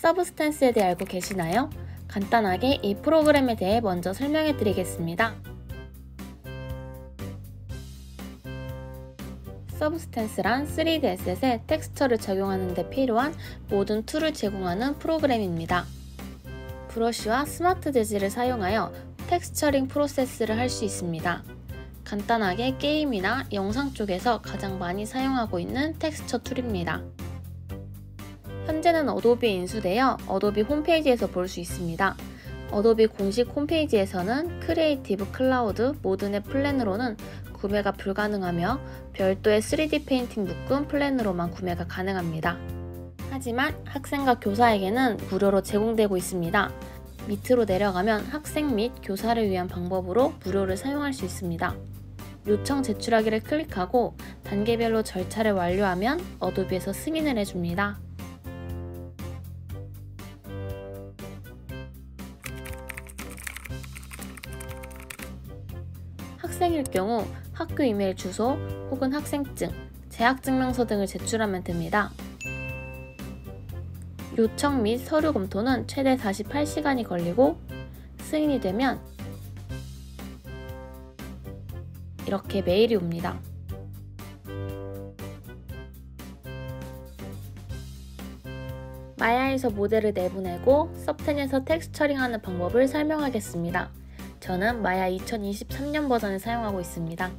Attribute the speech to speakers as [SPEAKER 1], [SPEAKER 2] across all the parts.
[SPEAKER 1] 서브스탠스에 대해 알고 계시나요? 간단하게 이 프로그램에 대해 먼저 설명해 드리겠습니다. 서브스탠스란 3D 에셋에 텍스처를 적용하는 데 필요한 모든 툴을 제공하는 프로그램입니다. 브러쉬와 스마트 재질을 사용하여 텍스처링 프로세스를 할 수 있습니다. 간단하게 게임이나 영상 쪽에서 가장 많이 사용하고 있는 텍스처 툴입니다. 현재는 어도비에 인수되어 어도비 홈페이지에서 볼 수 있습니다. 어도비 공식 홈페이지에서는 크리에이티브 클라우드 모든의 플랜으로는 구매가 불가능하며 별도의 3D 페인팅 묶음 플랜으로만 구매가 가능합니다. 하지만 학생과 교사에게는 무료로 제공되고 있습니다. 밑으로 내려가면 학생 및 교사를 위한 방법으로 무료를 사용할 수 있습니다. 요청 제출하기를 클릭하고 단계별로 절차를 완료하면 어도비에서 승인을 해줍니다. 학생일 경우 학교 이메일 주소 혹은 학생증, 재학증명서 등을 제출하면 됩니다. 요청 및 서류 검토는 최대 48시간이 걸리고 승인이 되면 이렇게 메일이 옵니다. 마야에서 모델을 내보내고 섭텐에서 텍스처링하는 방법을 설명하겠습니다. 저는 마야 2023년 버전을 사용하고 있습니다.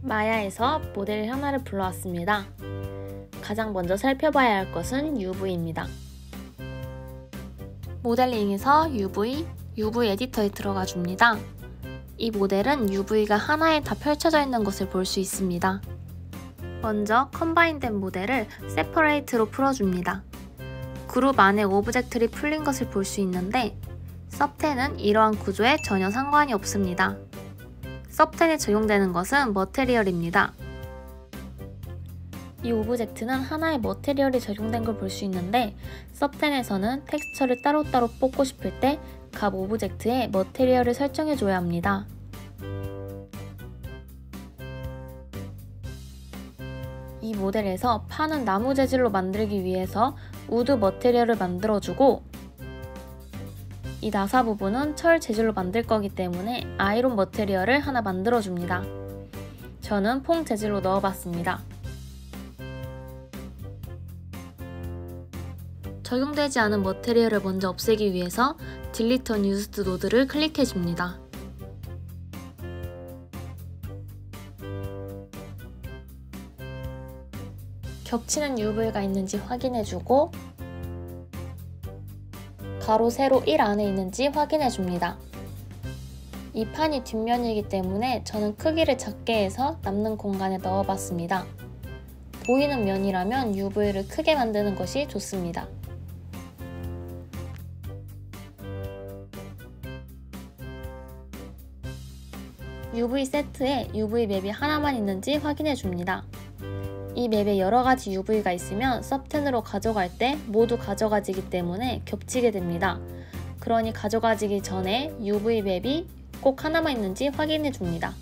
[SPEAKER 1] 마야에서 모델 하나를 불러왔습니다. 가장 먼저 살펴봐야 할 것은 UV입니다. 모델링에서 UV 에디터에 들어가 줍니다. 이 모델은 UV가 하나에 다 펼쳐져 있는 것을 볼 수 있습니다. 먼저 컴바인된 모델을 세퍼레이트로 풀어줍니다. 그룹 안에 오브젝트들이 풀린 것을 볼 수 있는데 섭텐은 이러한 구조에 전혀 상관이 없습니다. 섭텐에 적용되는 것은 머테리얼입니다. 이 오브젝트는 하나의 머테리얼이 적용된 걸 볼 수 있는데 섭텐에서는 텍스처를 따로따로 뽑고 싶을 때 각 오브젝트에 머테리얼을 설정해줘야 합니다. 이 모델에서 판은 나무 재질로 만들기 위해서 우드 머테리얼을 만들어주고 이 나사 부분은 철 재질로 만들 거기 때문에 아이론 머테리얼을 하나 만들어줍니다. 저는 퐁 재질로 넣어봤습니다. 적용되지 않은 머테리얼을 먼저 없애기 위해서 Delete Unused 노드를 클릭해줍니다. 겹치는 UV가 있는지 확인해주고 가로, 세로 1 안에 있는지 확인해줍니다. 이 판이 뒷면이기 때문에 저는 크기를 작게 해서 남는 공간에 넣어봤습니다. 보이는 면이라면 UV를 크게 만드는 것이 좋습니다. UV 세트에 UV 맵이 하나만 있는지 확인해줍니다. 이 맵에 여러가지 UV가 있으면 섭텐으로 가져갈 때 모두 가져가지기 때문에 겹치게 됩니다. 그러니 가져가지기 전에 UV 맵이 꼭 하나만 있는지 확인해줍니다.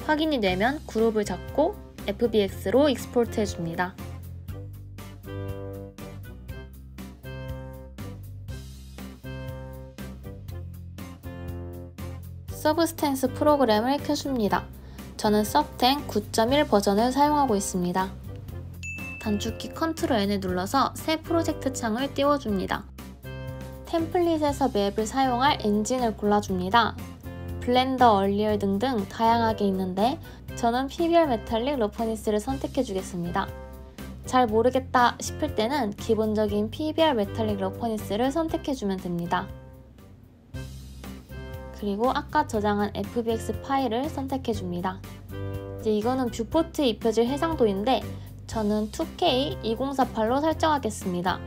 [SPEAKER 1] 확인이 되면 그룹을 잡고 FBX로 익스포트 해줍니다. 서브스탠스 프로그램을 켜줍니다. 저는 섭텐 9.1 버전을 사용하고 있습니다. 단축키 Ctrl+N을 눌러서 새 프로젝트 창을 띄워줍니다. 템플릿에서 맵을 사용할 엔진을 골라줍니다. 블렌더, 얼리얼 등등 다양하게 있는데 저는 PBR 메탈릭 러퍼니스를 선택해 주겠습니다. 잘 모르겠다 싶을 때는 기본적인 PBR 메탈릭 러퍼니스를 선택해 주면 됩니다. 그리고 아까 저장한 FBX 파일을 선택해 줍니다. 이제 이거는 뷰포트에 입혀질 해상도인데 저는 2K 2048로 설정하겠습니다.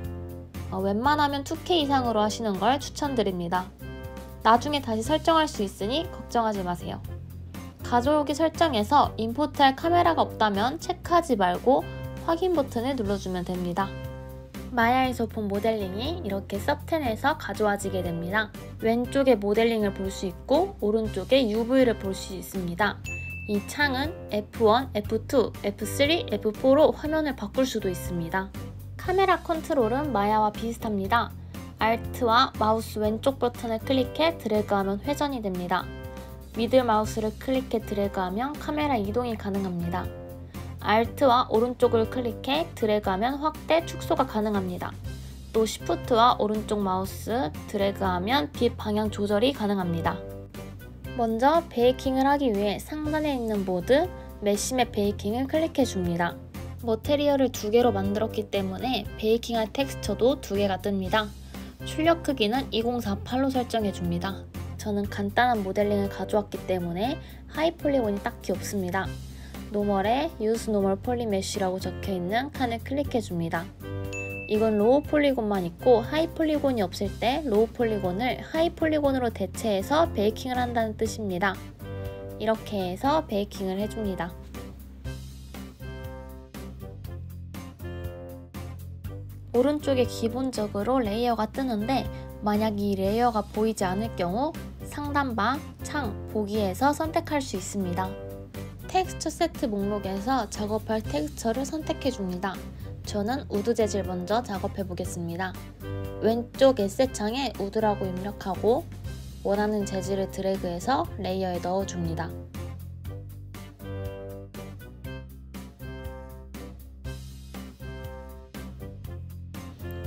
[SPEAKER 1] 웬만하면 2K 이상으로 하시는 걸 추천드립니다. 나중에 다시 설정할 수 있으니 걱정하지 마세요. 가져오기 설정에서 임포트할 카메라가 없다면 체크하지 말고 확인 버튼을 눌러주면 됩니다. 마야에서 본 모델링이 이렇게 서텐에서 가져와지게 됩니다. 왼쪽에 모델링을 볼 수 있고 오른쪽에 UV를 볼 수 있습니다. 이 창은 F1, F2, F3, F4로 화면을 바꿀 수도 있습니다. 카메라 컨트롤은 마야와 비슷합니다. Alt와 마우스 왼쪽 버튼을 클릭해 드래그하면 회전이 됩니다. 미들 마우스를 클릭해 드래그하면 카메라 이동이 가능합니다. Alt와 오른쪽을 클릭해 드래그하면 확대, 축소가 가능합니다. 또 Shift와 오른쪽 마우스 드래그하면 빛 방향 조절이 가능합니다. 먼저 베이킹을 하기 위해 상단에 있는 모드 메쉬맵 베이킹을 클릭해 줍니다. 머테리얼을 2개로 만들었기 때문에 베이킹할 텍스처도 2개가 뜹니다. 출력 크기는 2048로 설정해 줍니다. 저는 간단한 모델링을 가져왔기 때문에 하이 폴리곤이 딱히 없습니다. 노멀에 Use Normal Polymesh라고 적혀있는 칸을 클릭해 줍니다. 이건 로우 폴리곤만 있고 하이 폴리곤이 없을 때 로우 폴리곤을 하이 폴리곤으로 대체해서 베이킹을 한다는 뜻입니다. 이렇게 해서 베이킹을 해줍니다. 오른쪽에 기본적으로 레이어가 뜨는데 만약 이 레이어가 보이지 않을 경우 상단바, 창, 보기에서 선택할 수 있습니다. 텍스처 세트 목록에서 작업할 텍스처를 선택해 줍니다. 저는 우드 재질 먼저 작업해 보겠습니다. 왼쪽 에셋 창에 우드라고 입력하고 원하는 재질을 드래그해서 레이어에 넣어줍니다.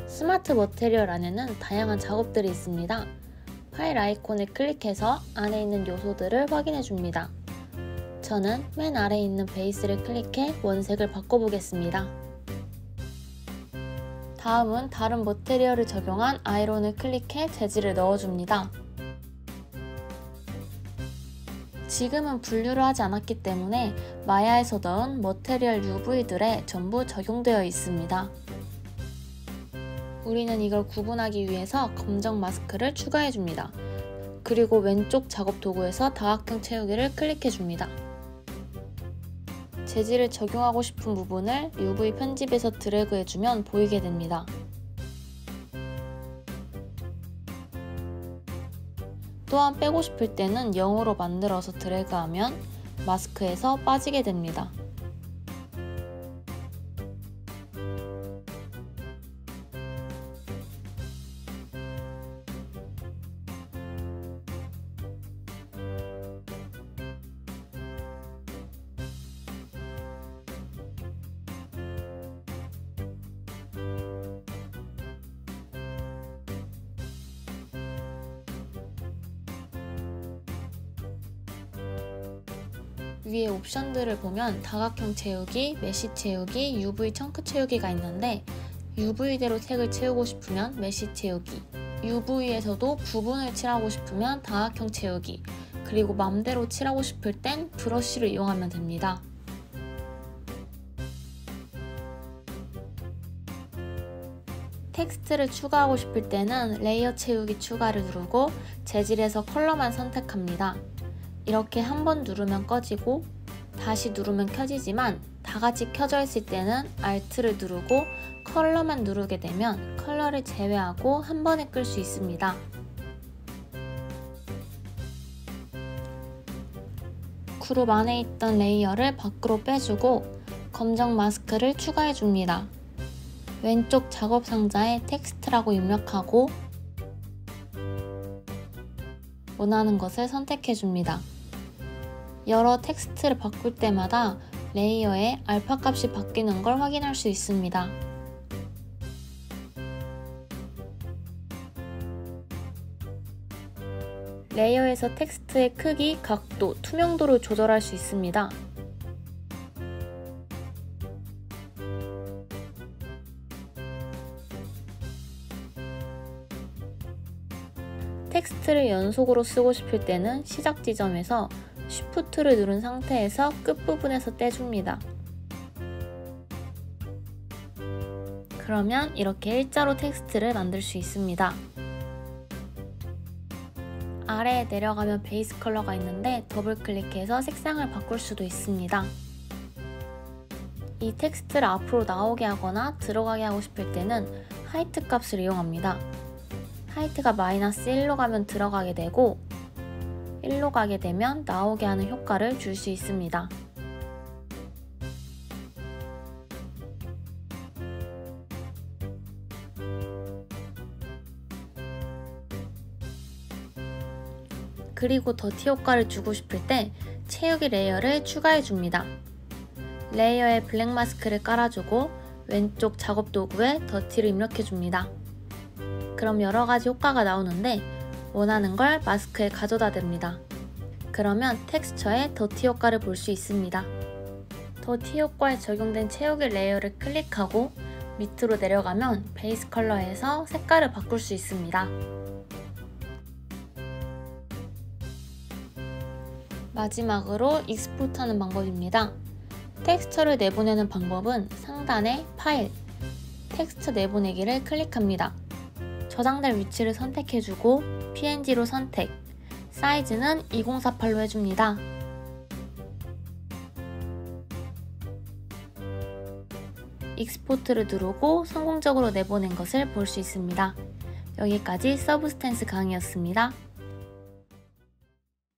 [SPEAKER 1] 스마트 머테리얼 안에는 다양한 작업들이 있습니다. 파일 아이콘을 클릭해서 안에 있는 요소들을 확인해 줍니다. 저는 맨 아래에 있는 베이스를 클릭해 원색을 바꿔보겠습니다. 다음은 다른 머테리얼을 적용한 아이론을 클릭해 재질을 넣어줍니다. 지금은 분류를 하지 않았기 때문에 마야에서 넣은 머테리얼 UV들에 전부 적용되어 있습니다. 우리는 이걸 구분하기 위해서 검정 마스크를 추가해줍니다. 그리고 왼쪽 작업 도구에서 다각형 채우기를 클릭해줍니다. 재질을 적용하고 싶은 부분을 UV 편집에서 드래그해주면 보이게 됩니다. 또한 빼고 싶을 때는 0으로 만들어서 드래그하면 마스크에서 빠지게 됩니다. 위에 옵션들을 보면 다각형 채우기, 메쉬 채우기, UV 청크 채우기가 있는데 UV대로 색을 채우고 싶으면 메쉬 채우기, UV에서도 부분을 칠하고 싶으면 다각형 채우기, 그리고 맘대로 칠하고 싶을 땐 브러쉬를 이용하면 됩니다. 텍스트를 추가하고 싶을 때는 레이어 채우기 추가를 누르고 재질에서 컬러만 선택합니다. 이렇게 한 번 누르면 꺼지고 다시 누르면 켜지지만 다같이 켜져 있을 때는 Alt를 누르고 컬러만 누르게 되면 컬러를 제외하고 한 번에 끌 수 있습니다. 그룹 안에 있던 레이어를 밖으로 빼주고 검정 마스크를 추가해줍니다. 왼쪽 작업 상자에 텍스트라고 입력하고 원하는 것을 선택해줍니다. 여러 텍스트를 바꿀 때마다 레이어의 알파 값이 바뀌는 걸 확인할 수 있습니다. 레이어에서 텍스트의 크기, 각도, 투명도를 조절할 수 있습니다. 텍스트를 연속으로 쓰고 싶을 때는 시작 지점에서 Shift를 누른 상태에서 끝부분에서 떼줍니다. 그러면 이렇게 일자로 텍스트를 만들 수 있습니다. 아래에 내려가면 베이스 컬러가 있는데 더블 클릭해서 색상을 바꿀 수도 있습니다. 이 텍스트를 앞으로 나오게 하거나 들어가게 하고 싶을 때는 하이트 값을 이용합니다. 하이트가 마이너스 1로 가면 들어가게 되고 1로 가게 되면 나오게 하는 효과를 줄 수 있습니다. 그리고 더티 효과를 주고 싶을 때 채우기 레이어를 추가해 줍니다. 레이어에 블랙 마스크를 깔아주고 왼쪽 작업 도구에 더티를 입력해 줍니다. 그럼 여러가지 효과가 나오는데 원하는 걸 마스크에 가져다 댑니다. 그러면 텍스처에 더티 효과를 볼 수 있습니다. 더티 효과에 적용된 채우기 레이어를 클릭하고 밑으로 내려가면 베이스 컬러에서 색깔을 바꿀 수 있습니다. 마지막으로 익스포트하는 방법입니다. 텍스처를 내보내는 방법은 상단의 파일, 텍스처 내보내기를 클릭합니다. 저장될 위치를 선택해주고 PNG로 선택, 사이즈는 2048로 해줍니다. 익스포트를 누르고 성공적으로 내보낸 것을 볼 수 있습니다. 여기까지 서브스탠스 강의였습니다.